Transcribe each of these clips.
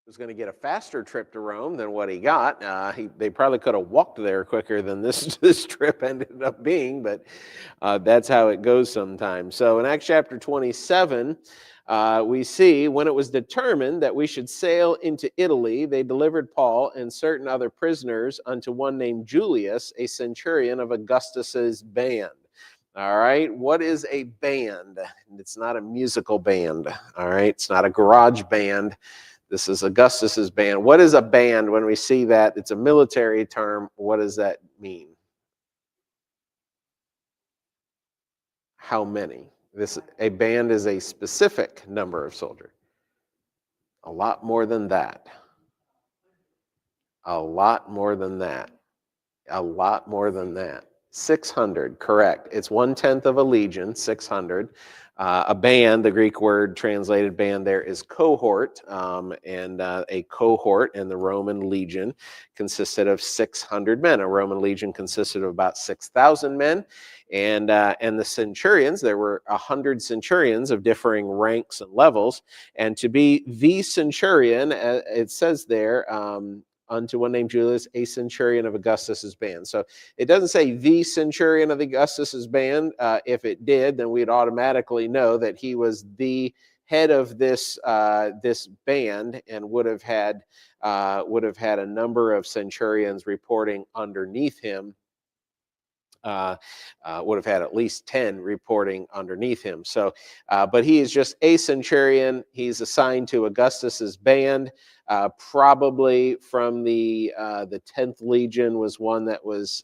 was going to get a faster trip to Rome than what he got. They probably could have walked there quicker than this trip ended up being, but that's how it goes sometimes. So in Acts chapter 27, we see when it was determined that we should sail into Italy, they delivered Paul and certain other prisoners unto one named Julius, a centurion of Augustus's band. All right, what is a band? It's not a musical band. All right, it's not a garage band. This is Augustus's band. What is a band? When we see that, it's a military term. What does that mean? How many? A band is a specific number of soldiers. A lot more than that. A lot more than that. A lot more than that. 600, correct. It's 1/10 of a legion, 600. A band, the Greek word translated band there is cohort, and a cohort in the Roman legion consisted of 600 men. A Roman legion consisted of about 6,000 men, and the centurions, there were 100 centurions of differing ranks and levels, and to be the centurion, it says there, unto one named Julius, a centurion of Augustus's band. So it doesn't say the centurion of Augustus's band. If it did, then we'd automatically know that he was the head of this band and would have had a number of centurions reporting underneath him. Would have had at least 10 reporting underneath him. So, but he is just a centurion. He's assigned to Augustus's band. Probably from the 10th Legion was one that was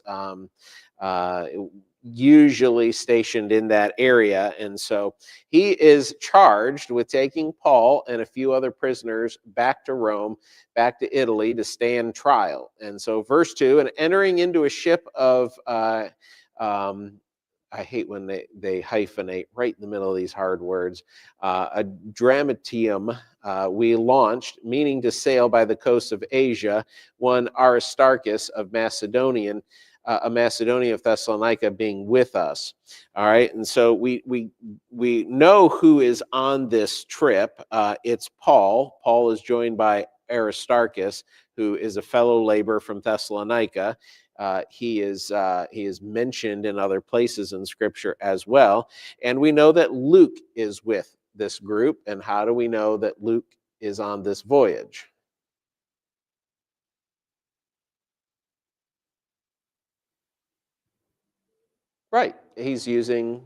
usually stationed in that area. And so he is charged with taking Paul and a few other prisoners back to Rome, back to Italy to stand trial. And so verse 2, and entering into a ship of, I hate when they hyphenate right in the middle of these hard words, a dramatium, we launched, meaning to sail by the coast of Asia, one Aristarchus of Macedonian, a Macedonia of Thessalonica being with us. All right, and so we know who is on this trip. It's Paul. Paul is joined by Aristarchus, who is a fellow laborer from Thessalonica. He is mentioned in other places in Scripture as well. And we know that Luke is with this group. And how do we know that Luke is on this voyage? Right. He's using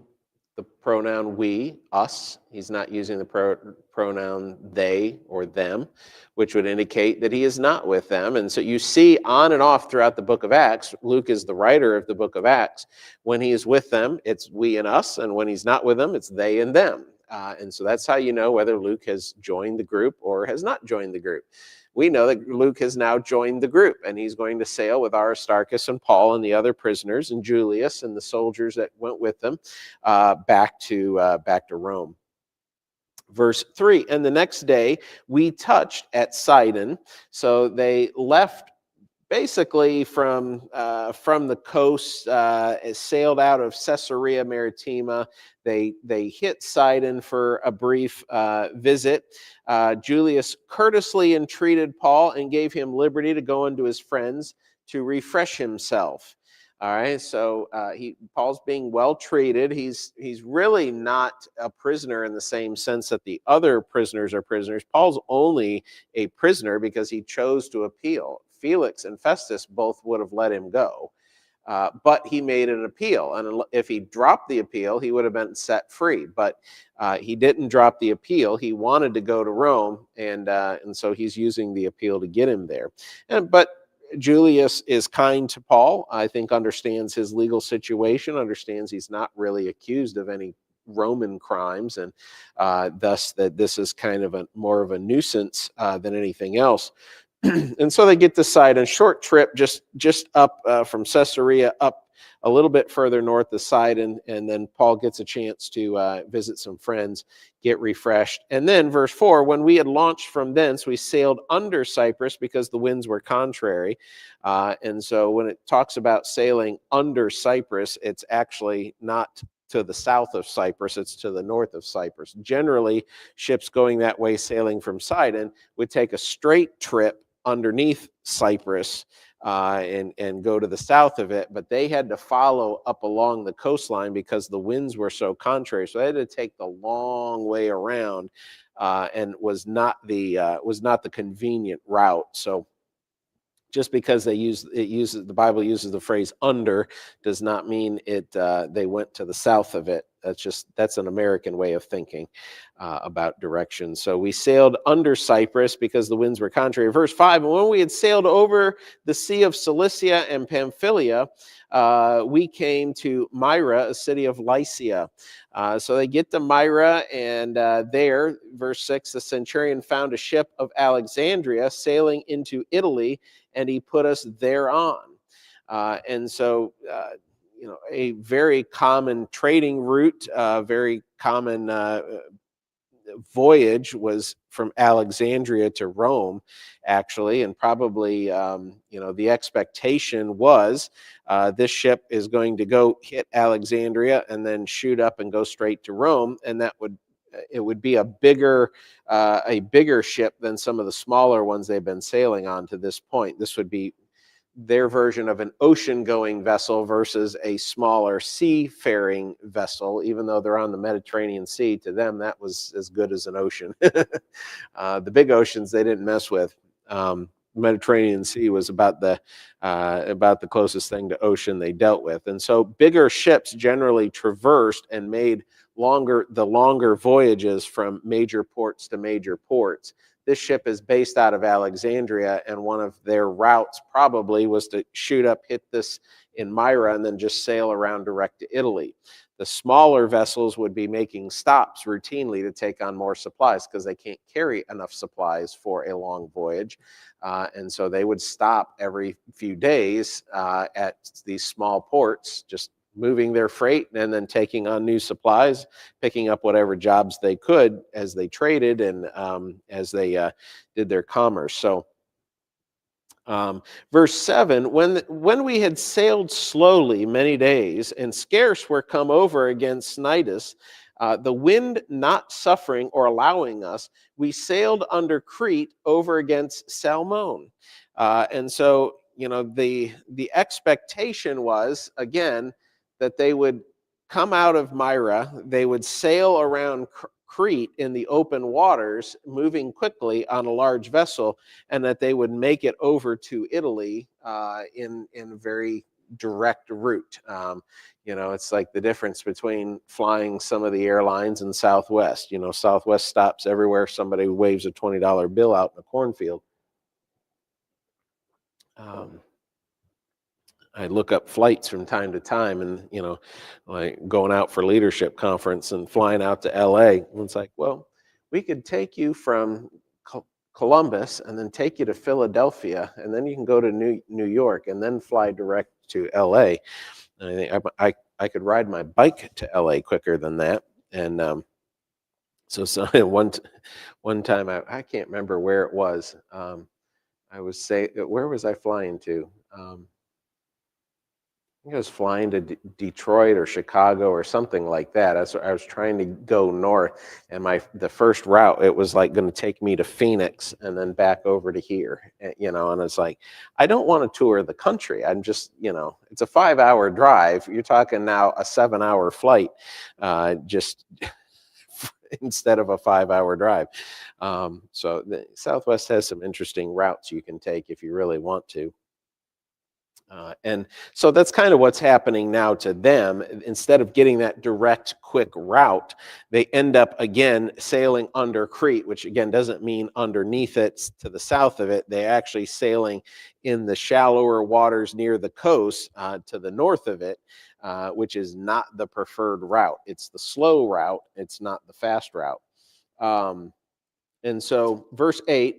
the pronoun we, us. He's not using the pronoun they or them, which would indicate that he is not with them. And so you see on and off throughout the book of Acts, Luke is the writer of the book of Acts. When he is with them, it's we and us. And when he's not with them, it's they and them. And so that's how you know whether Luke has joined the group or has not joined the group. We know that Luke has now joined the group, and he's going to sail with Aristarchus and Paul and the other prisoners and Julius and the soldiers that went with them back to Rome. Verse 3, and the next day we touched at Sidon. So they left basically from the coast, sailed out of Caesarea Maritima. They hit Sidon for a brief visit. Julius courteously entreated Paul and gave him liberty to go unto his friends to refresh himself. All right, so Paul's being well treated. He's really not a prisoner in the same sense that the other prisoners are prisoners. Paul's only a prisoner because he chose to appeal. Felix and Festus both would have let him go, but he made an appeal. And if he dropped the appeal, he would have been set free. But he didn't drop the appeal. He wanted to go to Rome, and so he's using the appeal to get him there. But Julius is kind to Paul. I think understands his legal situation, understands he's not really accused of any Roman crimes, and thus that this is kind of more of a nuisance than anything else. And so they get to Sidon, short trip, just up from Caesarea, up a little bit further north of Sidon, and then Paul gets a chance to visit some friends, get refreshed. And then verse 4, when we had launched from thence, we sailed under Cyprus because the winds were contrary. And so when it talks about sailing under Cyprus, it's actually not to the south of Cyprus, it's to the north of Cyprus. Generally, ships going that way sailing from Sidon would take a straight trip underneath Cyprus and go to the south of it, but they had to follow up along the coastline because the winds were so contrary. So they had to take the long way around, and was not the convenient route. So just because the Bible uses the phrase under does not mean they went to the south of it. That's an American way of thinking about direction. So we sailed under Cyprus because the winds were contrary. Verse 5, and when we had sailed over the sea of Cilicia and Pamphylia, we came to Myra, a city of Lycia. So they get to Myra, and there, verse 6, the centurion found a ship of Alexandria sailing into Italy, and he put us thereon. And so, a very common trading route, very common voyage was from Alexandria to Rome, actually, and probably, the expectation was this ship is going to go hit Alexandria and then shoot up and go straight to Rome, and it would be a bigger ship than some of the smaller ones they've been sailing on to this point. This would be their version of an ocean-going vessel versus a smaller seafaring vessel. Even though they're on the Mediterranean Sea, to them that was as good as an ocean. The big oceans they didn't mess with. Mediterranean Sea was about the closest thing to ocean they dealt with, and so bigger ships generally traversed and made the longer voyages from major ports to major ports. This ship is based out of Alexandria, and one of their routes probably was to shoot up, hit this in Myra, and then just sail around direct to Italy. The smaller vessels would be making stops routinely to take on more supplies because they can't carry enough supplies for a long voyage. And so they would stop every few days at these small ports, just moving their freight and then taking on new supplies, picking up whatever jobs they could as they traded and as they did their commerce. So verse 7, when we had sailed slowly many days and scarce were come over against Cnidus, the wind not suffering or allowing us, we sailed under Crete over against Salmone. And so, the expectation was, again, that they would come out of Myra, they would sail around Crete in the open waters, moving quickly on a large vessel, and that they would make it over to Italy in a very direct route. It's like the difference between flying some of the airlines and Southwest. Southwest stops everywhere somebody waves a $20 bill out in a cornfield. I look up flights from time to time, and like going out for leadership conference and flying out to LA. And it's like, well, we could take you from Columbus and then take you to Philadelphia, and then you can go to New York and then fly direct to LA. And I think I could ride my bike to LA quicker than that. And so one time I can't remember where it was. Where was I flying to? I think I was flying to Detroit or Chicago or something like that. I was trying to go north, and the first route, it was like going to take me to Phoenix and then back over to here, and it's like, I don't want to tour the country. I'm just, it's a 5-hour drive. You're talking now a 7-hour flight, just instead of a 5-hour drive. So the Southwest has some interesting routes you can take if you really want to. And so that's kind of what's happening now to them. Instead of getting that direct, quick route, they end up again sailing under Crete, which again doesn't mean underneath it to the south of it. They're actually sailing in the shallower waters near the coast to the north of it, which is not the preferred route. It's the slow route. It's not the fast route. And so verse 8,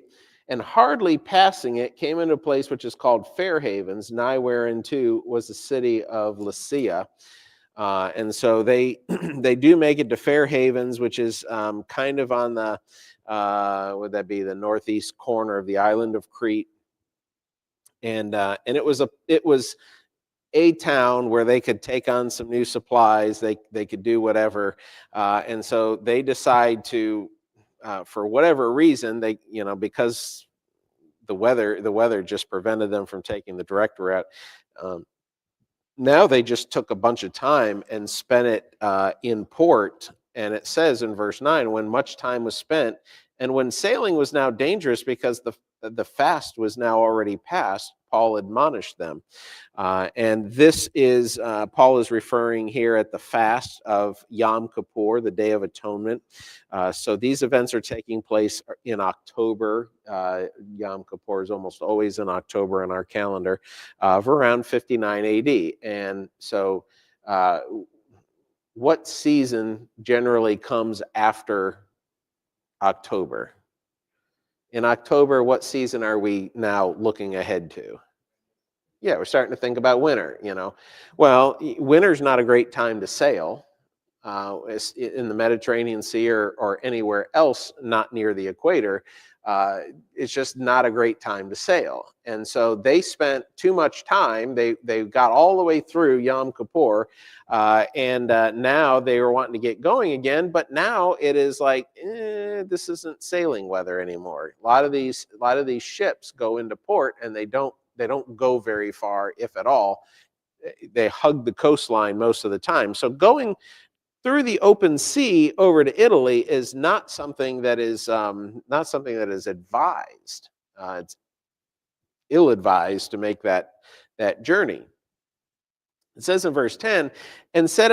and hardly passing it, came into a place which is called Fair Havens, nigh whereunto was the city of Lycia. And so they they do make it to Fair Havens, which is kind of on the would that be the northeast corner of the island of Crete. And it was a town where they could take on some new supplies. They could do whatever, and so they decide to, for whatever reason, because the weather just prevented them from taking the direct route. Um, Now they just took a bunch of time and spent it in port. And it says in verse 9, when much time was spent, and when sailing was now dangerous because the fast was now already past, Paul admonished them. And this is, Paul is referring here at the fast of Yom Kippur, the Day of Atonement. So these events are taking place in October. Yom Kippur is almost always in October on our calendar, of around 59 AD. And so, what season generally comes after October? In October, what season are we now looking ahead to? Yeah, we're starting to think about winter. Well, winter's not a great time to sail. In the Mediterranean Sea or anywhere else not near the equator. It's just not a great time to sail. And so they spent too much time. They got all the way through Yom Kippur, and now they were wanting to get going again. But now it is like, this isn't sailing weather anymore. A lot of these ships go into port, and they don't go very far, if at all. They hug the coastline most of the time. So going through the open sea over to Italy is not something that is advised. It's ill-advised to make that journey. It says in verse 10, and said,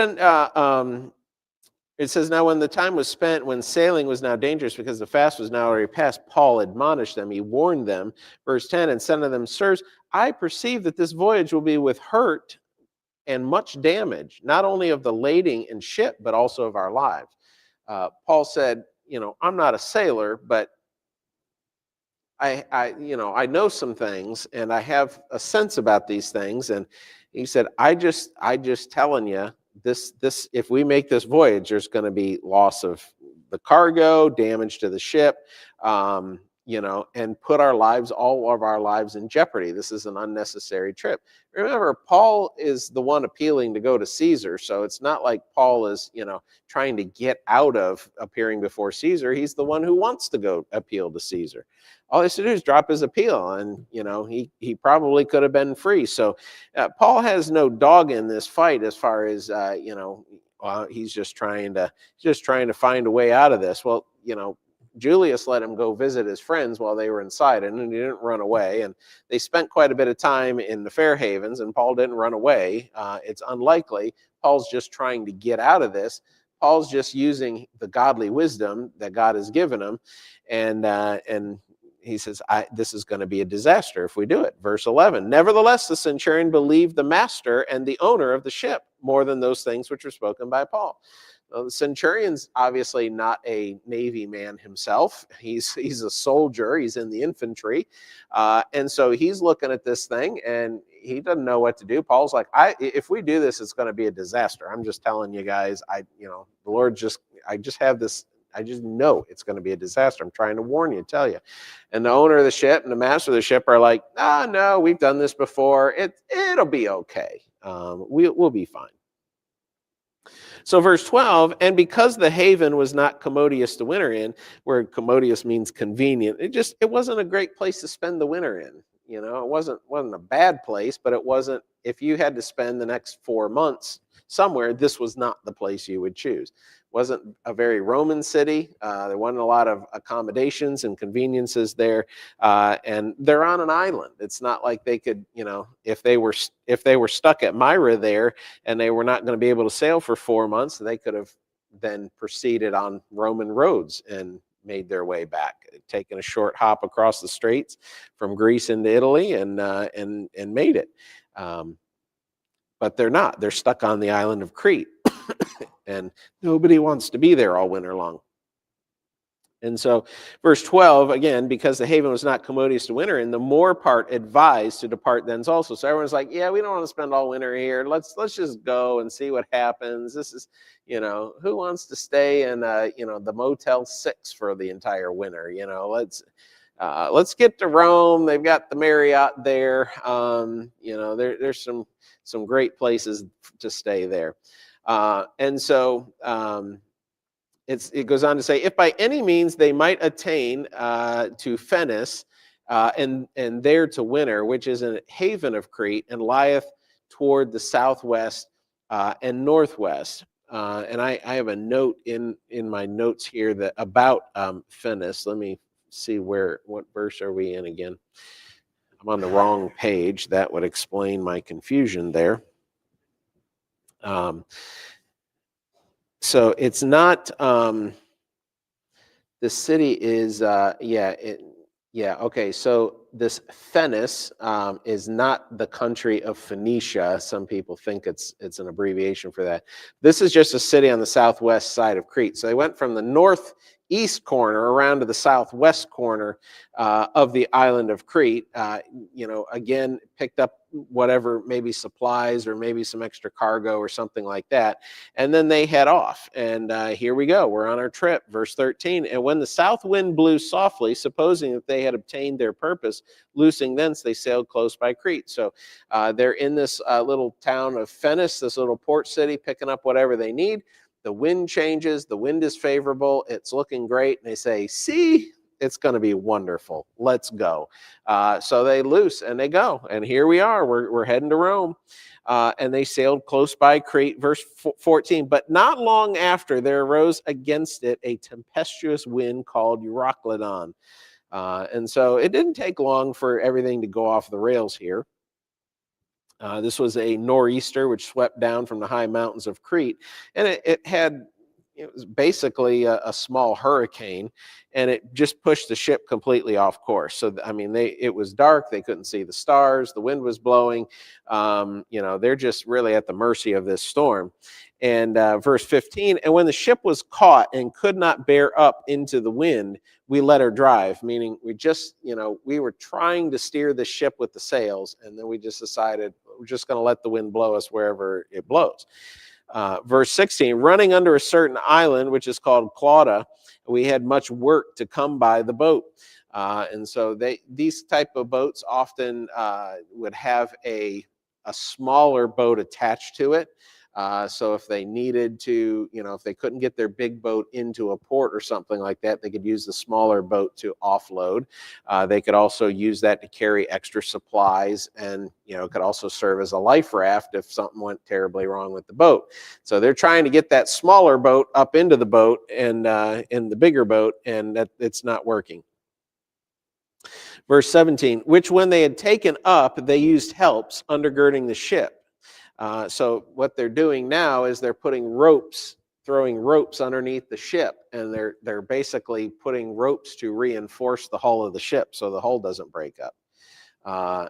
it says, now when the time was spent, when sailing was now dangerous because the fast was now already past, Paul admonished them. He warned them. Verse 10, and said to them, sirs, I perceive that this voyage will be with hurt and much damage, not only of the lading and ship, but also of our lives. Paul said, I'm not a sailor, but I know some things, and I have a sense about these things. And he said, I just telling you, this if we make this voyage, there's going to be loss of the cargo, damage to the ship, and put all of our lives in jeopardy. This is an unnecessary trip. Remember, Paul is the one appealing to go to Caesar, so it's not like Paul is, trying to get out of appearing before Caesar. He's the one who wants to go appeal to Caesar. All he has to do is drop his appeal, and he probably could have been free. So Paul has no dog in this fight as far as he's just trying to find a way out of this. Well, Julius let him go visit his friends while they were inside, and he didn't run away. And they spent quite a bit of time in the Fair Havens, and Paul didn't run away. It's unlikely. Paul's just trying to get out of this. Paul's just using the godly wisdom that God has given him, and he says, this is going to be a disaster if we do it. Verse 11, nevertheless, the centurion believed the master and the owner of the ship more than those things which were spoken by Paul. Well, the centurion's obviously not a Navy man himself. He's a soldier. He's in the infantry. And so he's looking at this thing, and he doesn't know what to do. Paul's like, if we do this, it's going to be a disaster. I'm just telling you guys, the Lord I just have this. I just know it's going to be a disaster. I'm trying to warn you, tell you. And the owner of the ship and the master of the ship are like, no, we've done this before. It'll be okay. We'll be fine. So verse 12, and because the haven was not commodious to winter in, where commodious means convenient, it wasn't a great place to spend the winter in. It wasn't a bad place, but it wasn't, if you had to spend the next 4 months somewhere, this was not the place you would choose. It wasn't a very Roman city. There wasn't a lot of accommodations and conveniences there, and they're on an island. It's not like they could, if they were stuck at Myra there and they were not going to be able to sail for 4 months, they could have then proceeded on Roman roads and made their way back, taken a short hop across the straits from Greece into Italy, and made it. But they're not. They're stuck on the island of Crete, and nobody wants to be there all winter long. And so, verse 12, again, because the haven was not commodious to winter in, the more part advised to depart thence also. So everyone's like, yeah, we don't want to spend all winter here. Let's just go and see what happens. This is, who wants to stay in, the Motel 6 for the entire winter? let's get to Rome. They've got the Marriott there. There's some great places to stay there. And so it goes on to say, if by any means they might attain to Phenis, and there to winter, which is a haven of Crete, and lieth toward the southwest and northwest. And I have a note in my notes here that about Phenis. Let me see what verse are we in again? I'm on the wrong page. That would explain my confusion there. So it's not, the city is, okay. So this Phenis is not the country of Phoenicia. Some people think it's an abbreviation for that. This is just a city on the southwest side of Crete. So they went from the northeast corner around to the southwest corner of the island of Crete. Again, picked up whatever, maybe supplies or maybe some extra cargo or something like that. And then they head off. And here we go. We're on our trip. Verse 13. And when the south wind blew softly, supposing that they had obtained their purpose, loosing thence, they sailed close by Crete. So they're in this little town of Phenis, this little port city, picking up whatever they need. The wind changes. The wind is favorable. It's looking great. And they say, see, it's going to be wonderful. Let's go. So they loose and they go. And here we are. We're heading to Rome. And they sailed close by Crete. Verse 14. But not long after, there arose against it a tempestuous wind called Euroclydon. And so it didn't take long for everything to go off the rails here. This was a nor'easter which swept down from the high mountains of Crete, and it was basically a small hurricane, and it just pushed the ship completely off course. So it was dark; they couldn't see the stars. The wind was blowing. They're just really at the mercy of this storm. And verse 15, and when the ship was caught and could not bear up into the wind, we let her drive, meaning we were trying to steer the ship with the sails, and then we just decided we're just going to let the wind blow us wherever it blows. Verse 16, running under a certain island, which is called Clauda, we had much work to come by the boat. And so these type of boats often would have a smaller boat attached to it. So if they needed to, if they couldn't get their big boat into a port or something like that, they could use the smaller boat to offload. They could also use that to carry extra supplies, and, it could also serve as a life raft if something went terribly wrong with the boat. So they're trying to get that smaller boat up into the boat and in the bigger boat, and it's not working. Verse 17, which when they had taken up, they used helps undergirding the ship. So what they're doing now is they're throwing ropes underneath the ship, and they're basically putting ropes to reinforce the hull of the ship so the hull doesn't break up.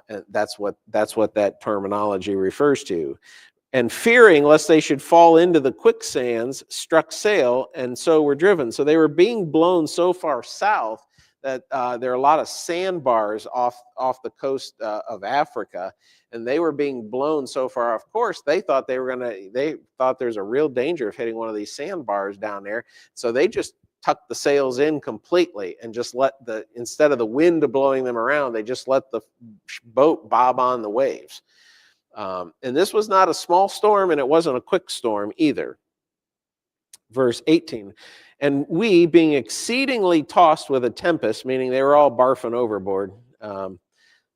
And that's what that terminology refers to. And fearing lest they should fall into the quicksands, struck sail, and so were driven. So they were being blown so far south that there are a lot of sandbars off the coast of Africa, and they were being blown so far off course. They thought they thought there's a real danger of hitting one of these sandbars down there. So they just tucked the sails in completely and just instead of the wind blowing them around, they just let the boat bob on the waves. And this was not a small storm, and it wasn't a quick storm either. Verse 18, and we, being exceedingly tossed with a tempest, meaning they were all barfing overboard,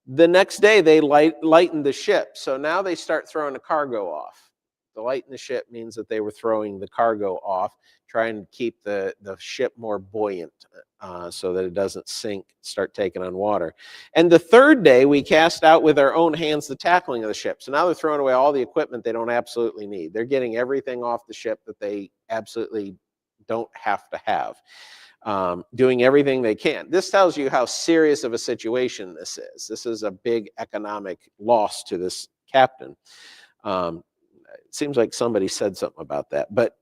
the next day they lightened the ship. So now they start throwing the cargo off. The lighten the ship means that they were throwing the cargo off, trying to keep the ship more buoyant so that it doesn't sink, start taking on water. And the third day we cast out with our own hands the tackling of the ship. So now they're throwing away all the equipment they don't absolutely need. They're getting everything off the ship that they absolutely don't have to have. Doing everything they can. This tells you how serious of a situation this is. This is a big economic loss to this captain. It seems like somebody said something about that. But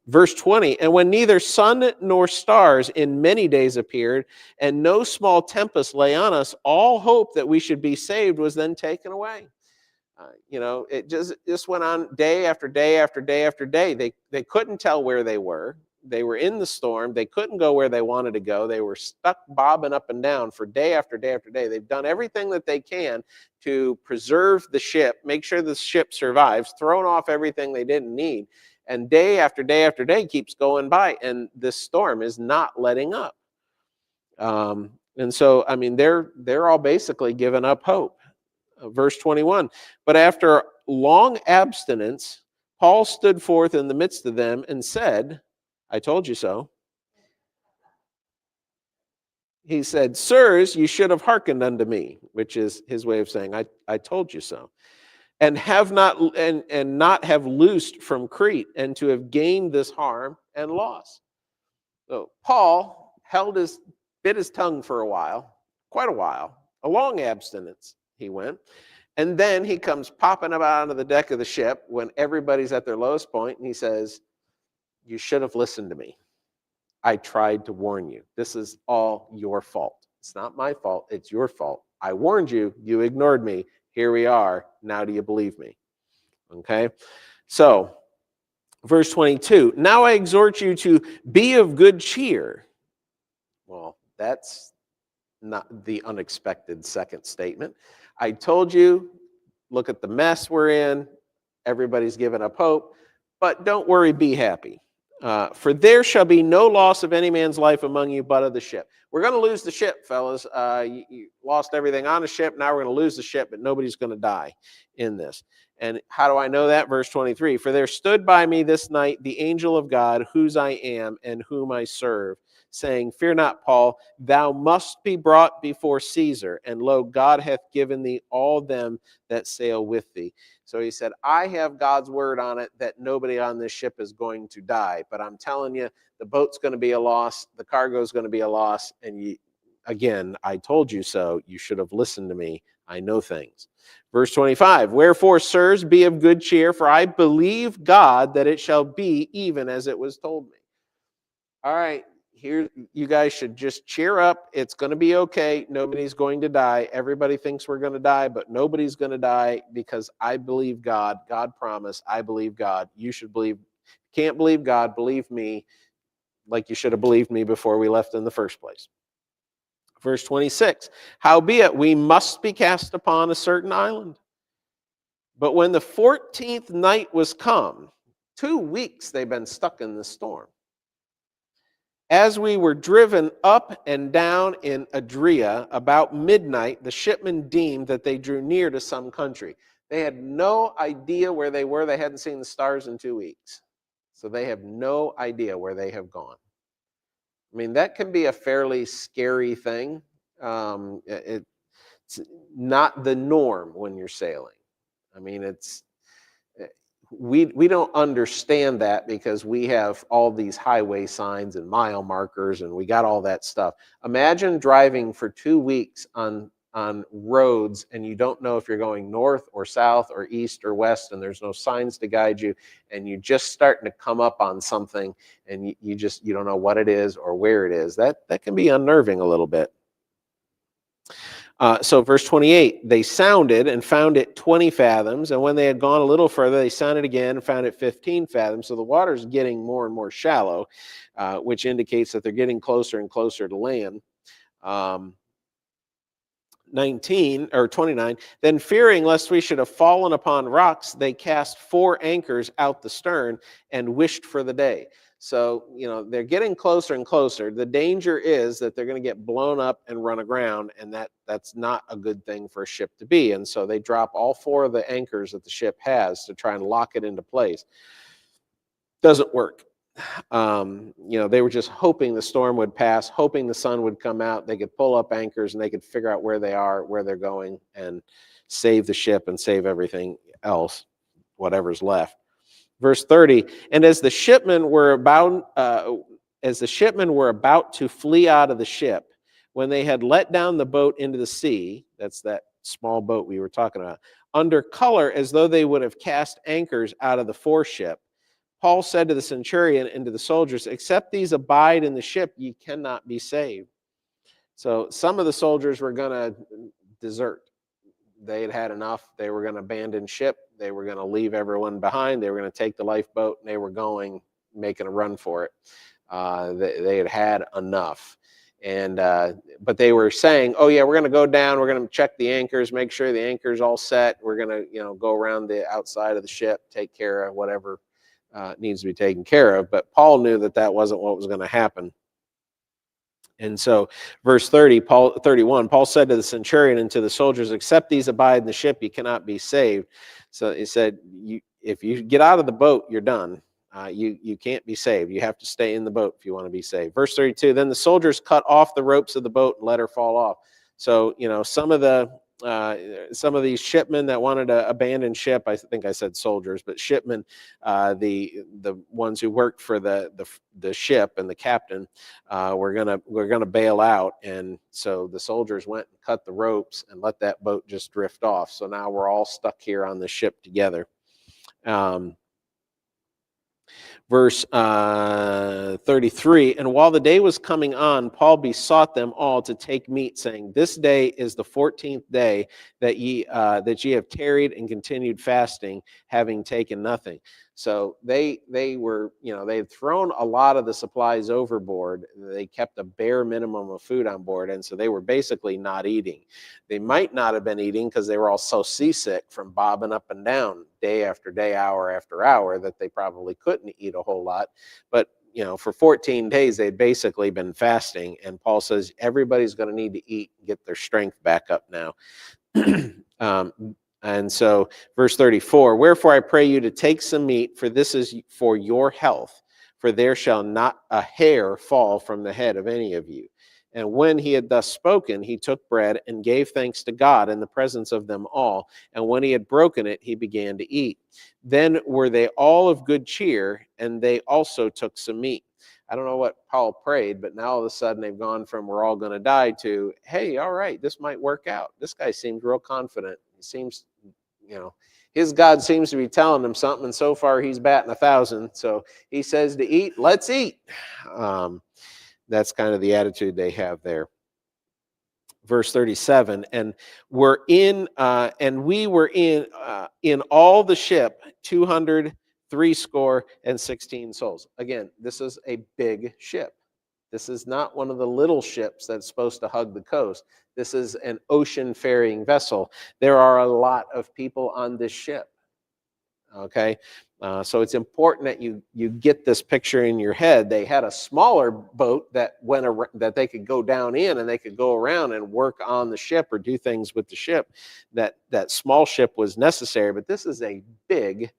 verse 20, and when neither sun nor stars in many days appeared, and no small tempest lay on us, all hope that we should be saved was then taken away. It just went on day after day after day after day. They couldn't tell where they were. They were in the storm. They couldn't go where they wanted to go. They were stuck bobbing up and down for day after day after day. They've done everything that they can to preserve the ship, make sure the ship survives, thrown off everything they didn't need. And day after day after day keeps going by, and this storm is not letting up. And so, I mean, they're all basically giving up hope. Verse 21, but after long abstinence, Paul stood forth in the midst of them and said, I told you so. He said, sirs, you should have hearkened unto me, which is his way of saying, I told you so. And have not and not have loosed from Crete, and to have gained this harm and loss. So Paul bit his tongue for a while, quite a while, a long abstinence he went. And then he comes popping up out onto the deck of the ship when everybody's at their lowest point, and he says, you should have listened to me. I tried to warn you. This is all your fault. It's not my fault. It's your fault. I warned you. You ignored me. Here we are. Now do you believe me? Okay. So, verse 22, now I exhort you to be of good cheer. Well, that's not the unexpected second statement. I told you, look at the mess we're in. Everybody's given up hope. But don't worry, be happy. For there shall be no loss of any man's life among you but of the ship. We're going to lose the ship, fellas. You lost everything on the ship. Now we're going to lose the ship, but nobody's going to die in this. And how do I know that? Verse 23, for there stood by me this night the angel of God, whose I am and whom I serve, saying, fear not, Paul, thou must be brought before Caesar, and lo, God hath given thee all them that sail with thee. So he said, I have God's word on it that nobody on this ship is going to die, but I'm telling you, the boat's going to be a loss, the cargo is going to be a loss, and again, I told you so, you should have listened to me, I know things. Verse 25, wherefore, sirs, be of good cheer, for I believe God that it shall be even as it was told me. All right, here, you guys should just cheer up. It's going to be okay. Nobody's going to die. Everybody thinks we're going to die, but nobody's going to die because I believe God. God promised. I believe God. You should believe. Can't believe God. Believe me, like you should have believed me before we left in the first place. Verse 26, howbeit we must be cast upon a certain island. But when the 14th night was come, 2 weeks they've been stuck in the storm. As we were driven up and down in Adria about midnight, the shipmen deemed that they drew near to some country. They had no idea where they were. They hadn't seen the stars in 2 weeks. So they have no idea where they have gone. I mean, that can be a fairly scary thing. It's not the norm when you're sailing. I mean, we don't understand that because we have all these highway signs and mile markers and we got all that stuff. Imagine driving for 2 weeks on roads and you don't know if you're going north or south or east or west, and there's no signs to guide you, and you're just starting to come up on something and you don't know what it is or where it is. That can be unnerving a little bit. So verse 28, they sounded and found it 20 fathoms, and when they had gone a little further, they sounded again and found it 15 fathoms. So the water's getting more and more shallow, which indicates that they're getting closer and closer to land. 19 or 29, then fearing lest we should have fallen upon rocks, they cast 4 anchors out the stern and wished for the day. So, they're getting closer and closer. The danger is that they're going to get blown up and run aground, and that's not a good thing for a ship to be. And so they drop all 4 of the anchors that the ship has to try and lock it into place. Doesn't work. They were just hoping the storm would pass, hoping the sun would come out, they could pull up anchors and they could figure out where they are, where they're going, and save the ship and save everything else, whatever's left. Verse 30, and as the shipmen were about to flee out of the ship, when they had let down the boat into the sea, that's that small boat we were talking about, under color as though they would have cast anchors out of the foreship, Paul said to the centurion and to the soldiers, except these abide in the ship, ye cannot be saved. So some of the soldiers were going to desert. They had had enough. They were going to abandon ship. They were going to leave everyone behind. They were going to take the lifeboat, and they were going making a run for it. They had had enough. And but they were saying, oh yeah, we're going to go down, we're going to check the anchors, make sure the anchor's all set, we're going to go around the outside of the ship, take care of whatever needs to be taken care of. But Paul knew that that wasn't what was going to happen. And so verse 31, Paul said to the centurion and to the soldiers, except these abide in the ship, you cannot be saved. So he said, if you get out of the boat, you're done. You can't be saved. You have to stay in the boat if you want to be saved. Verse 32, then the soldiers cut off the ropes of the boat and let her fall off. So, some of these shipmen that wanted to abandon ship, I think I said soldiers, but shipmen, the ones who worked for the ship and the captain, we're gonna bail out. And so the soldiers went and cut the ropes and let that boat just drift off. So now we're all stuck here on the ship together. Verse 33, and while the day was coming on, Paul besought them all to take meat, saying, this day is the 14th day that ye have tarried and continued fasting, having taken nothing. So they were, they had thrown a lot of the supplies overboard. They kept a bare minimum of food on board, and so they were basically not eating. They might not have been eating because they were all so seasick from bobbing up and down day after day, hour after hour, that they probably couldn't eat a whole lot. But for 14 days, they'd basically been fasting. And Paul says everybody's going to need to eat and get their strength back up now. And so verse 34, wherefore I pray you to take some meat, for this is for your health, for there shall not a hair fall from the head of any of you. And when he had thus spoken, he took bread and gave thanks to God in the presence of them all. And when he had broken it, he began to eat. Then were they all of good cheer, and they also took some meat. I don't know what Paul prayed, but now all of a sudden they've gone from we're all going to die to, hey, all right, this might work out. This guy seems real confident. He seems, his God seems to be telling him something, and so far he's batting 1,000. So he says to eat, let's eat. That's kind of the attitude they have there. Verse 37, and we were in all the ship 260 souls. Again, this is a big ship. This is not one of the little ships that's supposed to hug the coast. This is an ocean faring vessel. There are a lot of people on this ship. Okay, so it's important that you get this picture in your head. They had a smaller boat that that they could go down in, and they could go around and work on the ship or do things with the ship. That small ship was necessary, but this is a big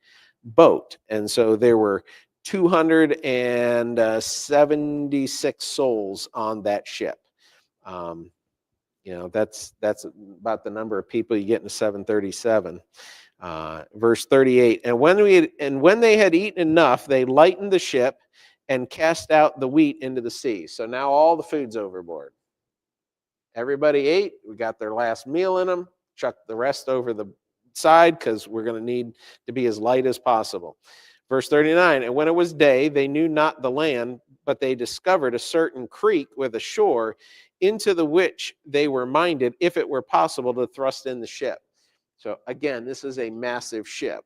boat, and so there were 276 souls on that ship. That's about the number of people you get in a 737. Verse 38, and when they had eaten enough, they lightened the ship and cast out the wheat into the sea. So now all the food's overboard. Everybody ate. We got their last meal in them. Chucked the rest over the side because we're going to need to be as light as possible. Verse 39, and when it was day, they knew not the land, but they discovered a certain creek with a shore, into the which they were minded, if it were possible, to thrust in the ship. So again, this is a massive ship.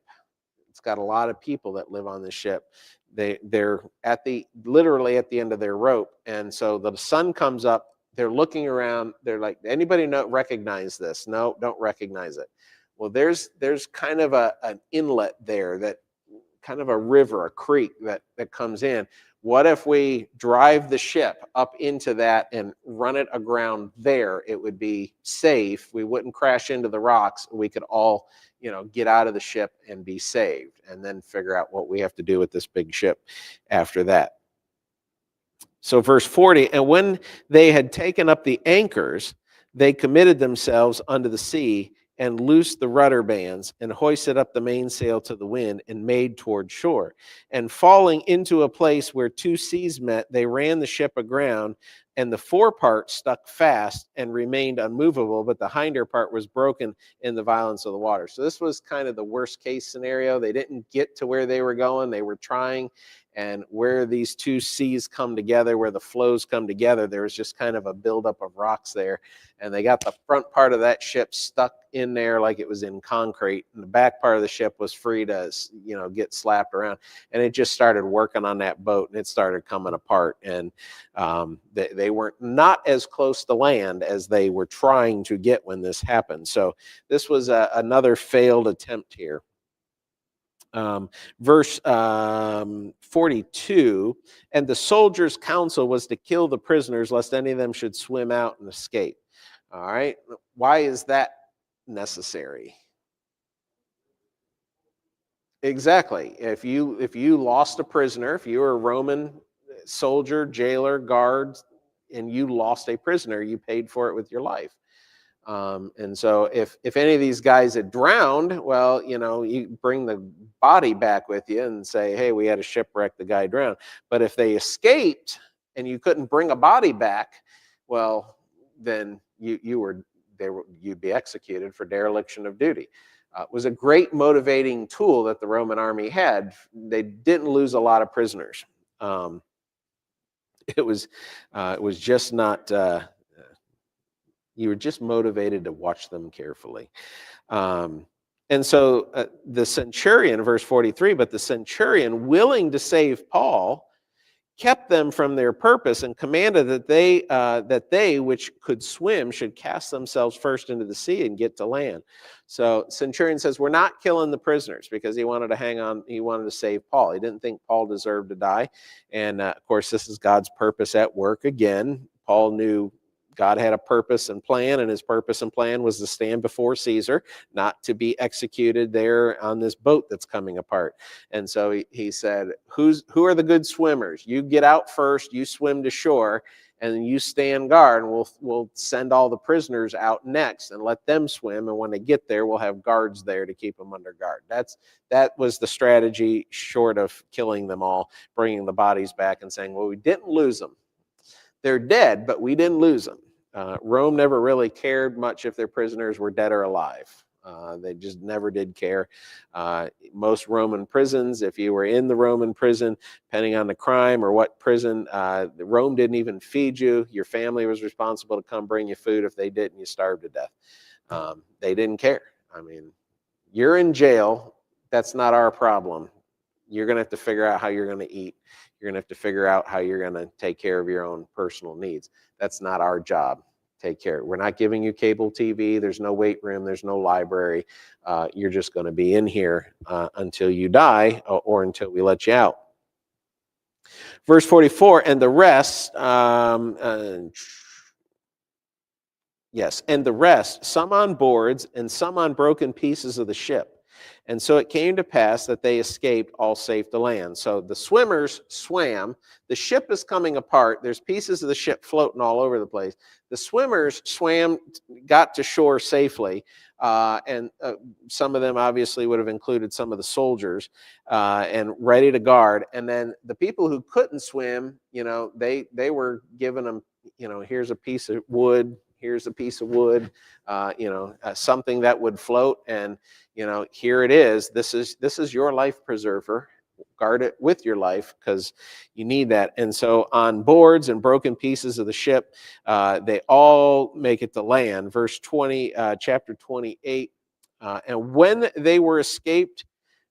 It's got a lot of people that live on the ship. They're literally at the end of their rope. And so the sun comes up, they're looking around, they're like, anybody recognize this? No, don't recognize it. Well, there's kind of an inlet there, that kind of a river, a creek that comes in. What if we drive the ship up into that and run it aground there? It would be safe. We wouldn't crash into the rocks. We could all, get out of the ship and be saved, and then figure out what we have to do with this big ship after that. So verse 40, and when they had taken up the anchors, they committed themselves unto the sea, and loosed the rudder bands, and hoisted up the mainsail to the wind, and made toward shore. And falling into a place where two seas met, they ran the ship aground, and the forepart stuck fast and remained unmovable, but the hinder part was broken in the violence of the water. So this was kind of the worst case scenario. They didn't get to where they were going. They were trying, And where these two seas come together, where the flows come together, there was just kind of a buildup of rocks there. And they got the front part of that ship stuck in there like it was in concrete. And the back part of the ship was free to, get slapped around. And it just started working on that boat, and it started coming apart. And they weren't not as close to land as they were trying to get when this happened. So this was another failed attempt here. Verse 42, and the soldiers' counsel was to kill the prisoners, lest any of them should swim out and escape. All right, why is that necessary? Exactly. If you lost a prisoner, if you were a Roman soldier, jailer, guard, and you lost a prisoner, you paid for it with your life. And so if any of these guys had drowned, well, you bring the body back with you and say, hey, we had a shipwreck, the guy drowned. But if they escaped and you couldn't bring a body back, well, then you'd be executed for dereliction of duty. It was a great motivating tool that the Roman army had. They didn't lose a lot of prisoners. It was just not. You were just motivated to watch them carefully. And so the centurion, verse 43, but the centurion, willing to save Paul, kept them from their purpose and commanded that they which could swim should cast themselves first into the sea and get to land. So centurion says, we're not killing the prisoners, because he wanted to hang on. He wanted to save Paul. He didn't think Paul deserved to die. And of course, this is God's purpose at work again. Paul knew God had a purpose and plan, and his purpose and plan was to stand before Caesar, not to be executed there on this boat that's coming apart. And so he said, who are the good swimmers? You get out first, you swim to shore, and you stand guard, and we'll send all the prisoners out next and let them swim. And when they get there, we'll have guards there to keep them under guard. That was the strategy, short of killing them all, bringing the bodies back and saying, well, we didn't lose them. They're dead, but we didn't lose them. Rome never really cared much if their prisoners were dead or alive. They just never did care. Most Roman prisons, if you were in the Roman prison, depending on the crime or what prison, Rome didn't even feed you. Your family was responsible to come bring you food. If they didn't, you starved to death. They didn't care. I mean, you're in jail. That's not our problem. You're going to have to figure out how you're going to eat. You're going to have to figure out how you're going to take care of your own personal needs. That's not our job. Take care. We're not giving you cable TV. There's no weight room. There's no library. You're just going to be in here until you die or until we let you out. Verse 44, and the rest, and the rest, some on boards and some on broken pieces of the ship. And so it came to pass that they escaped all safe to land. So the swimmers swam. The ship is coming apart. There's pieces of the ship floating all over the place. The swimmers swam, got to shore safely. And some of them obviously would have included some of the soldiers and ready to guard. And then the people who couldn't swim, they were giving them, here's a piece of wood. Here's a piece of wood, something that would float, and here it is. This is your life preserver. Guard it with your life, because you need that. And so on boards and broken pieces of the ship, they all make it to land. Verse 20, chapter 28. And when they were escaped,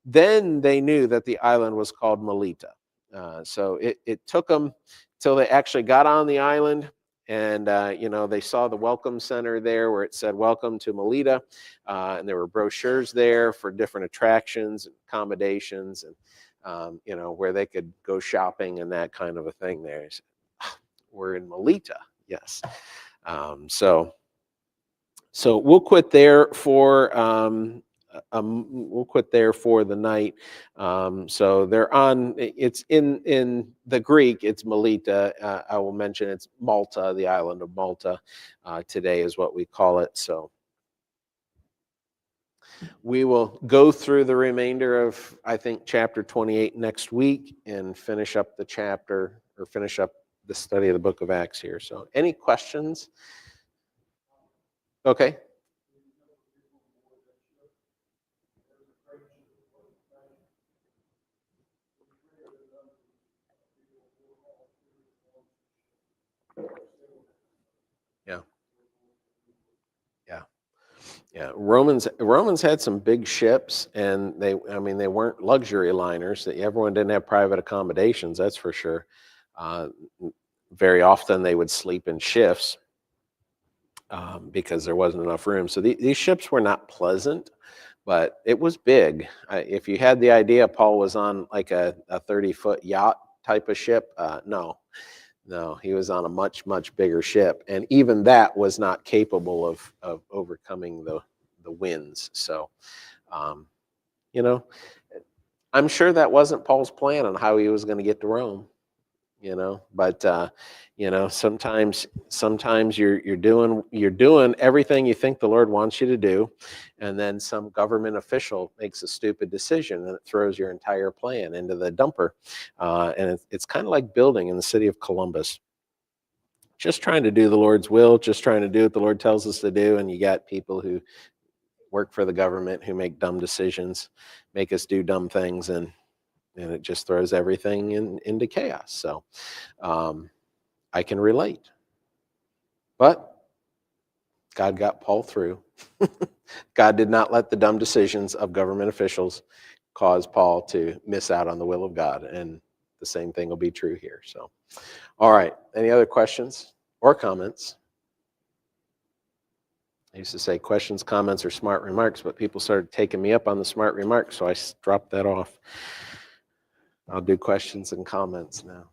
then they knew that the island was called Melita. So it took them till they actually got on the island. And, they saw the welcome center there where it said, welcome to Melita. And there were brochures there for different attractions and accommodations and, where they could go shopping and that kind of a thing there. We're in Melita. Yes. So we'll quit there for the night. So they're on. It's in the Greek. It's Melita. I will mention it's Malta, the island of Malta. Today is what we call it. So we will go through the remainder of, I think, chapter 28 next week and finish up the chapter, or finish up the study of the book of Acts here. So any questions? Okay. Yeah, Romans had some big ships, and they weren't luxury liners. That everyone didn't have private accommodations, that's for sure. Uh, Very often they would sleep in shifts because there wasn't enough room. So these ships were not pleasant, but it was big. If you had the idea Paul was on like a 30-foot yacht type of ship, no, no, he was on a much, much bigger ship. And even that was not capable of overcoming the winds. So, um, you know, I'm sure that wasn't Paul's plan on how he was going to get to Rome. But sometimes you're doing everything you think the Lord wants you to do, and then some government official makes a stupid decision and it throws your entire plan into the dumper. And it's kind of like building in the city of Columbus, just trying to do the Lord's will, just trying to do what the Lord tells us to do, and you got people who work for the government who make dumb decisions, make us do dumb things, and it just throws everything into chaos. So um, I can relate. But God got Paul through. God did not let the dumb decisions of government officials cause Paul to miss out on the will of God. And the same thing will be true here. So, all right. Any other questions or comments? I used to say questions, comments, or smart remarks, but people started taking me up on the smart remarks, so I dropped that off. I'll do questions and comments now.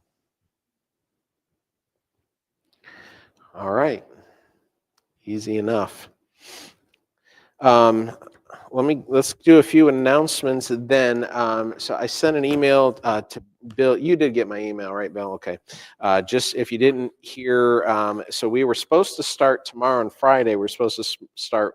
All right. Easy enough. Let's do a few announcements then. So I sent an email to Bill. You did get my email, right, Bill? Okay. Just if you didn't hear, so we were supposed to start tomorrow and Friday. We're supposed to start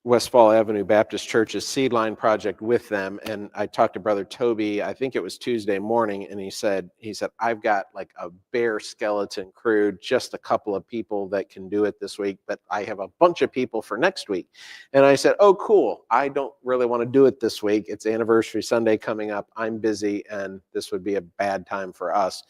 Westfall Avenue Baptist Church's Seed Line project with them. And I talked to Brother Toby, I think it was Tuesday morning, and he said, I've got like a bare skeleton crew, just a couple of people that can do it this week, but I have a bunch of people for next week. And I said, oh, cool. I don't really want to do it this week. It's Anniversary Sunday coming up. I'm busy, and this would be a bad time for us.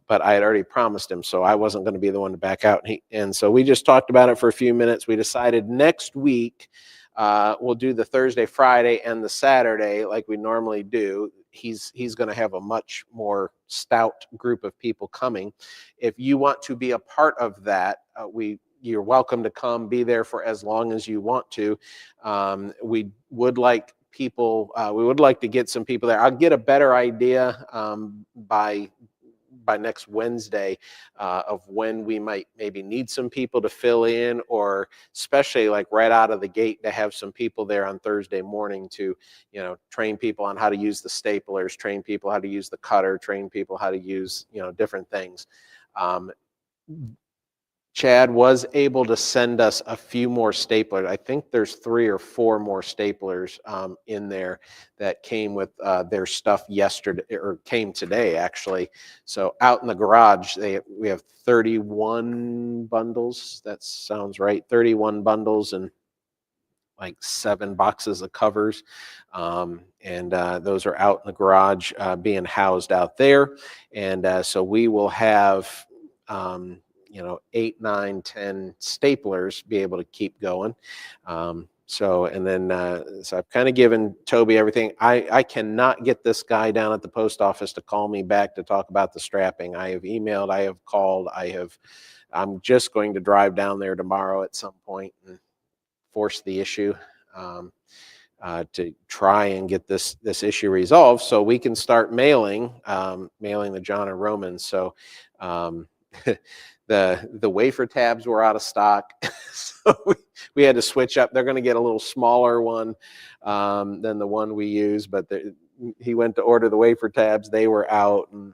But I had already promised him, so I wasn't going to be the one to back out. And so we just talked about it for a few minutes. We decided next week we'll do the Thursday, Friday, and the Saturday like we normally do. He's going to have a much more stout group of people coming. If you want to be a part of that, you're welcome to come. Be there for as long as you want to. We would like people. We would like to get some people there. I'll get a better idea by next Wednesday of when we might maybe need some people to fill in, or especially like right out of the gate to have some people there on Thursday morning to, train people on how to use the staplers, train people how to use the cutter, train people how to use, different things. Chad was able to send us a few more staplers. I think there's 3 or 4 more staplers in there that came with their stuff yesterday, or came today actually. So out in the garage, we have 31 bundles. That sounds right. 31 bundles and like 7 boxes of covers. And those are out in the garage being housed out there. And so we will have 8, 9, 10 staplers be able to keep going. So I've kind of given Toby everything. I cannot get this guy down at the post office to call me back to talk about the strapping. I have emailed, I have called, I'm just going to drive down there tomorrow at some point and force the issue to try and get this issue resolved so we can start mailing the John and Roman. So the wafer tabs were out of stock, so we had to switch up. They're going to get a little smaller one than the one we use, but he went to order the wafer tabs. They were out, and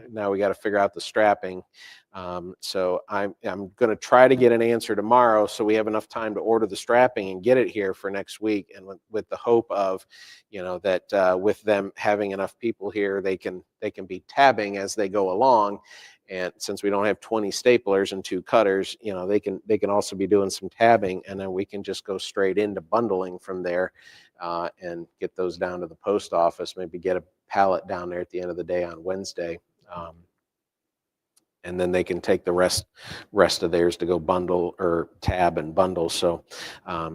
now we got to figure out the strapping. So I'm going to try to get an answer tomorrow so we have enough time to order the strapping and get it here for next week, and with the hope of that with them having enough people here, they can be tabbing as they go along. And since we don't have 20 staplers and 2 cutters, they can also be doing some tabbing, and then we can just go straight into bundling from there and get those down to the post office. Maybe get a pallet down there at the end of the day on Wednesday. and then they can take the rest of theirs to go bundle or tab and bundle. So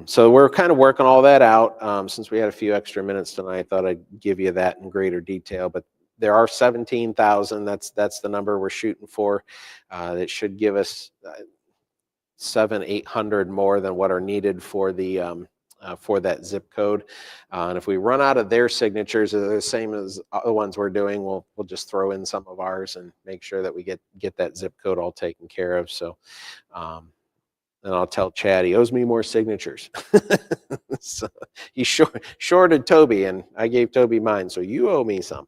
so we're kind of working all that out. Since we had a few extra minutes tonight, I thought I'd give you that in greater detail. But there are 17,000. That's the number we're shooting for. That should give us 700-800 more than what are needed for that zip code. And if we run out of their signatures, the same as the ones we're doing, we'll just throw in some of ours and make sure that we get that zip code all taken care of. So then I'll tell Chad he owes me more signatures. So he shorted Toby, and I gave Toby mine, so you owe me some.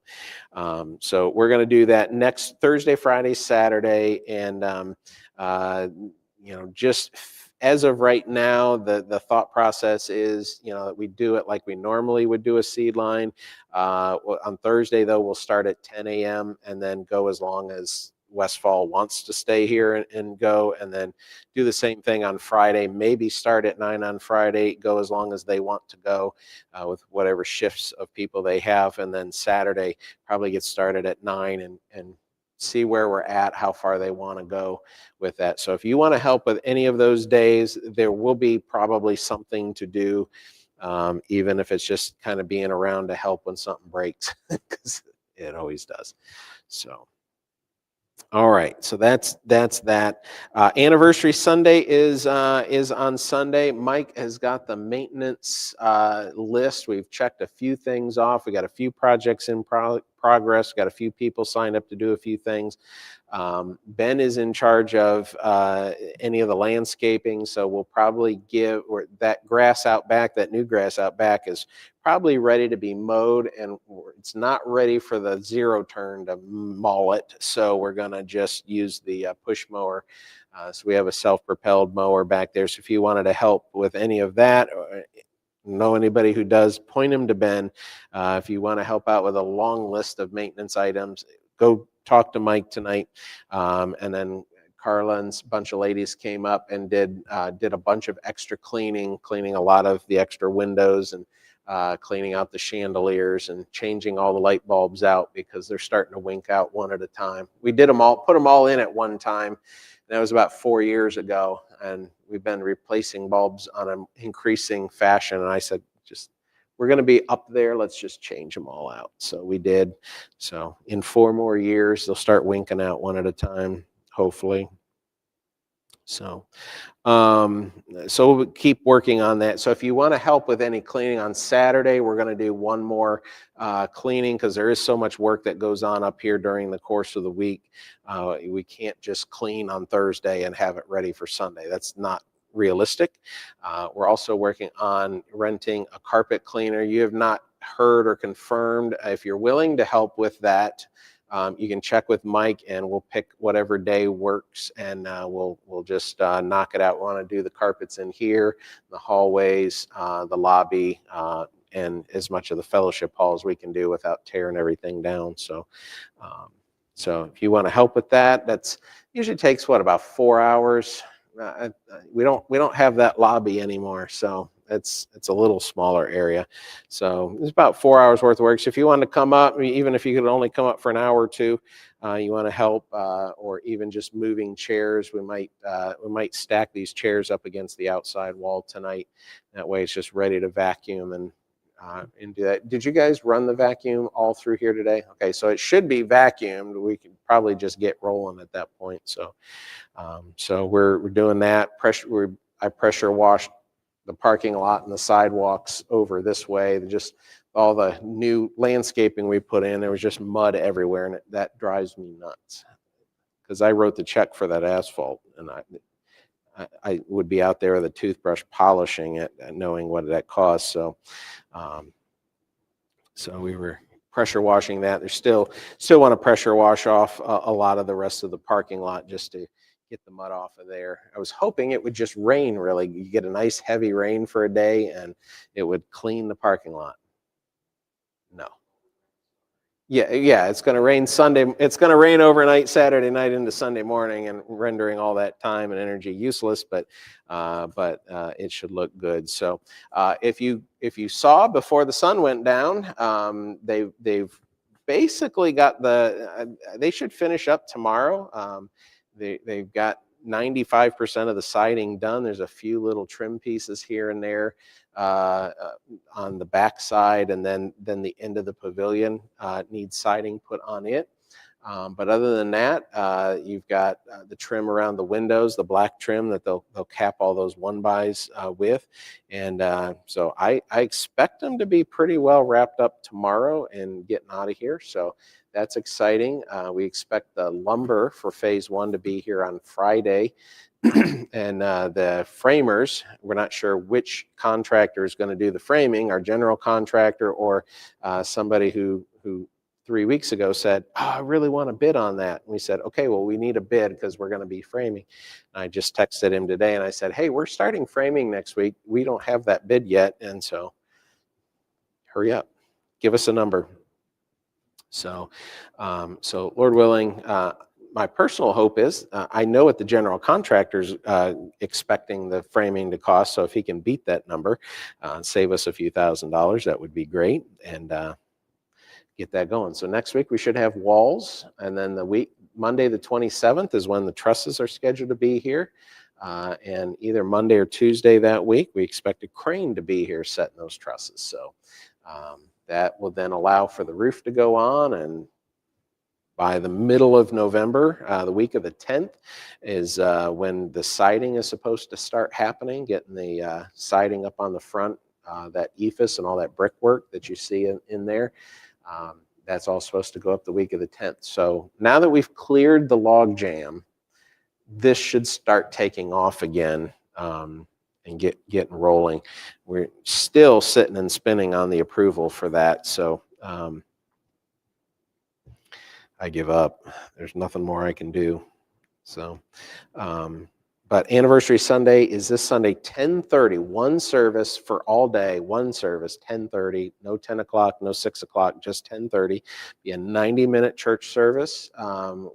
So we're going to do that next Thursday, Friday, Saturday, and just as of right now, the thought process is, that we do it like we normally would do a seed line. On Thursday, though, we'll start at 10 a.m. and then go as long as Westfall wants to stay here and go, and then do the same thing on Friday. Maybe start at 9 on Friday, go as long as they want to go with whatever shifts of people they have, and then Saturday probably get started at 9 and see where we're at, how far they want to go with that. So if you want to help with any of those days, there will be probably something to do, even if it's just kind of being around to help when something breaks, because it always does. So all right, so that's that. Anniversary Sunday is on Sunday. Mike has got the maintenance list. We've checked a few things off. We got a few projects in progress. Got a few people signed up to do a few things. Ben is in charge of any of the landscaping, so we'll probably give that grass out back. That new grass out back is probably ready to be mowed, and it's not ready for the zero turn to mow it. So we're gonna just use the push mower. So we have a self-propelled mower back there. So if you wanted to help with any of that, or know anybody who does, point them to Ben. If you want to help out with a long list of maintenance items, go talk to Mike tonight. And then Carla and a bunch of ladies came up and did a bunch of extra cleaning a lot of the extra windows, and cleaning out the chandeliers and changing all the light bulbs out because they're starting to wink out one at a time. We did them all, put them all in at one time. That was about 4 years ago, and we've been replacing bulbs on an increasing fashion. And I said, we're going to be up there. Let's just change them all out. So we did. So in 4 more years, they'll start winking out one at a time, hopefully. So we'll keep working on that. So if you want to help with any cleaning on Saturday, we're going to do one more cleaning, because there is so much work that goes on up here during the course of the week. We can't just clean on Thursday and have it ready for Sunday. That's not realistic. We're also working on renting a carpet cleaner. You have not heard or confirmed. If you're willing to help with that, you can check with Mike, and we'll pick whatever day works, and we'll just knock it out. We want to do the carpets in here, the hallways, the lobby, and as much of the fellowship hall as we can do without tearing everything down. So if you want to help with that, that's usually takes about 4 hours. We don't have that lobby anymore, so it's a little smaller area. So it's about 4 hours worth of work. So if you want to come up, even if you could only come up for an hour or two, you want to help, or even just moving chairs, we might stack these chairs up against the outside wall tonight. That way it's just ready to vacuum and do that. Did you guys run the vacuum all through here today? Okay, so it should be vacuumed. We can probably just get rolling at that point. So we're doing that. I pressure washed the parking lot and the sidewalks over this way. Just all the new landscaping we put in, there was just mud everywhere, and that drives me nuts, because I wrote the check for that asphalt, and I would be out there with a toothbrush polishing it, knowing what that cost. So we were pressure washing that. There's still want to pressure wash off a lot of the rest of the parking lot, just to get the mud off of there. I was hoping it would just rain, really. You get a nice heavy rain for a day, and it would clean the parking lot. No. Yeah, it's going to rain Sunday. It's going to rain overnight, Saturday night into Sunday morning, and rendering all that time and energy useless. But it should look good. So if you saw before the sun went down, they've basically got they should finish up tomorrow. They've got 95% of the siding done. There's a few little trim pieces here and there on the back side, and then the end of the pavilion needs siding put on it. But other than that, you've got the trim around the windows, the black trim that they'll cap all those one-bys with. And so I expect them to be pretty well wrapped up tomorrow and getting out of here. So that's exciting. We expect the lumber for phase 1 to be here on Friday. And the framers, we're not sure which contractor is going to do the framing, our general contractor or somebody who 3 weeks ago said, I really want to bid on that. And we said, okay, well, we need a bid because we're going to be framing. And I just texted him today and I said, hey, we're starting framing next week. We don't have that bid yet. And so hurry up, give us a number. So, so Lord willing, my personal hope is, I know what the general contractor's expecting the framing to cost. So if he can beat that number, save us a few $1,000s, that would be great. And get that going. So next week we should have walls, and then Monday the 27th is when the trusses are scheduled to be here. And either Monday or Tuesday that week, we expect a crane to be here setting those trusses. So that will then allow for the roof to go on, and by the middle of November, the week of the 10th, is when the siding is supposed to start happening, getting the siding up on the front, that ephes and all that brickwork that you see in there. That's all supposed to go up the week of the 10th. So now that we've cleared the log jam, this should start taking off again and getting rolling. We're still sitting and spinning on the approval for that. So I give up. There's nothing more I can do. So, but Anniversary Sunday is this Sunday, 10:30, one service for all day, one service, 10:30, no 10 o'clock, no 6 o'clock, just 10:30. Be a 90-minute church service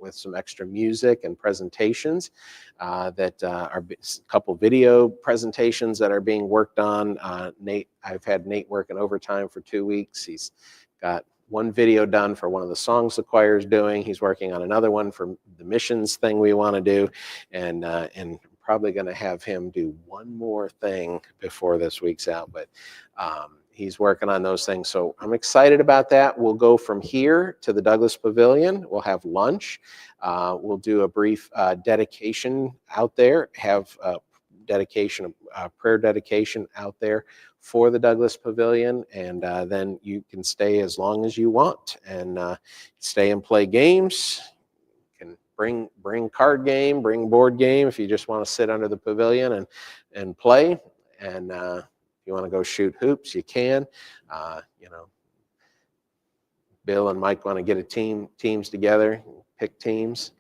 with some extra music and presentations that are a couple video presentations that are being worked on. I've had Nate working overtime for 2 weeks. He's got one video done for one of the songs the choir is doing. He's working on another one for the missions thing we want to do, and probably going to have him do one more thing before this week's out. But he's working on those things, so I'm excited about that. We'll go from here to the Douglas Pavilion. We'll have lunch. We'll do a brief dedication out there. Have a prayer dedication out there for the Douglas Pavilion, and then you can stay as long as you want and stay and play games. You can bring card game, bring board game if you just want to sit under the pavilion and play. And if you want to go shoot hoops, you can. You know, Bill and Mike want to get teams together, pick teams.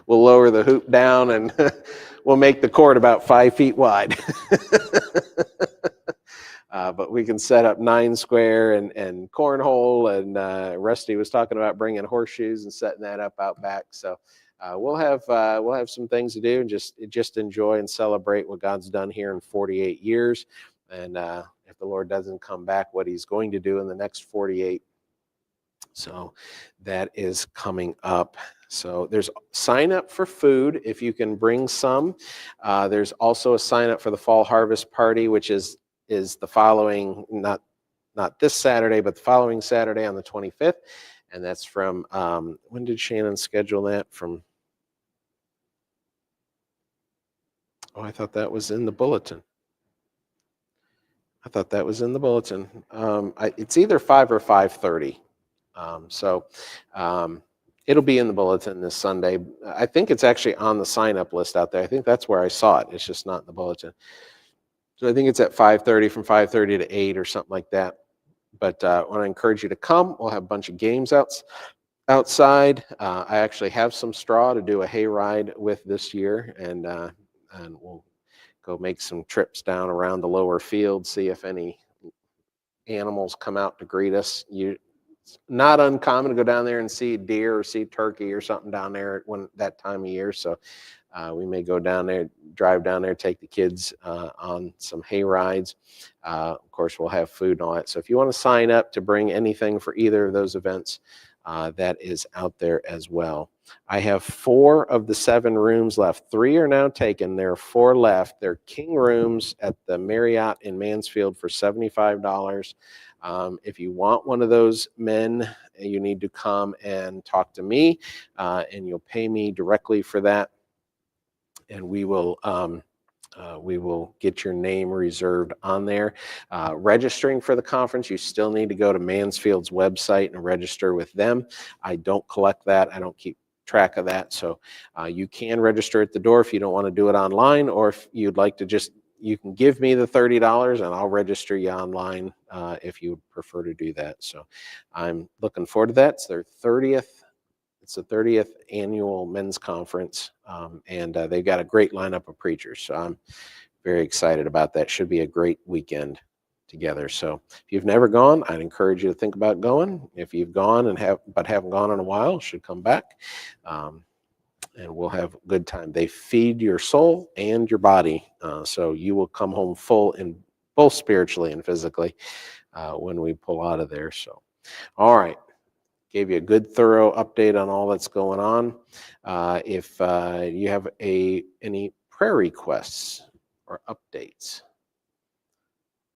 We'll lower the hoop down and we'll make the court about 5 feet wide. But we can set up 9 square and cornhole, and Rusty was talking about bringing horseshoes and setting that up out back. So we'll have some things to do and just enjoy and celebrate what God's done here in 48 years. And if the Lord doesn't come back, what he's going to do in the next 48. So that is coming up. So there's sign up for food if you can bring some. There's also a sign up for the fall harvest party, which is the following, not this Saturday, but the following Saturday on the 25th. And that's from, when did Shannon schedule that? From, oh, I thought that was in the bulletin. It's either 5 or 5:30. It'll be in the bulletin this Sunday. I think it's actually on the sign-up list out there. I think that's where I saw it. It's just not in the bulletin. So I think it's at 5:30, from 5:30 to 8 or something like that. But I want to encourage you to come. We'll have a bunch of games outside. I actually have some straw to do a hayride with this year, and we'll go make some trips down around the lower field, see if any animals come out to greet us. It's not uncommon to go down there and see a deer or see turkey or something down there when that time of year. So We may go down there, drive down there, take the kids on some hay rides. Of course, we'll have food and all that. So if you want to sign up to bring anything for either of those events, that is out there as well. I have 4 of the 7 rooms left. 3 are now taken. There are 4 left. They're king rooms at the Marriott in Mansfield for $75. If you want one of those men, you need to come and talk to me, and you'll pay me directly for that. And we will get your name reserved on there. Registering for the conference, you still need to go to Mansfield's website and register with them. I don't collect that. I don't keep track of that. So you can register at the door if you don't want to do it online, or if you'd like to just, you can give me the $30 and I'll register you online if you would prefer to do that. So I'm looking forward to that. It's their 30th. It's the 30th annual men's conference, and they've got a great lineup of preachers. So I'm very excited about that. Should be a great weekend together. So if you've never gone, I'd encourage you to think about going. If you've gone and haven't gone in a while, should come back, and we'll have a good time. They feed your soul and your body, so you will come home full, in both spiritually and physically, when we pull out of there. So, all right. Gave you a good, thorough update on all that's going on. If you have any prayer requests or updates.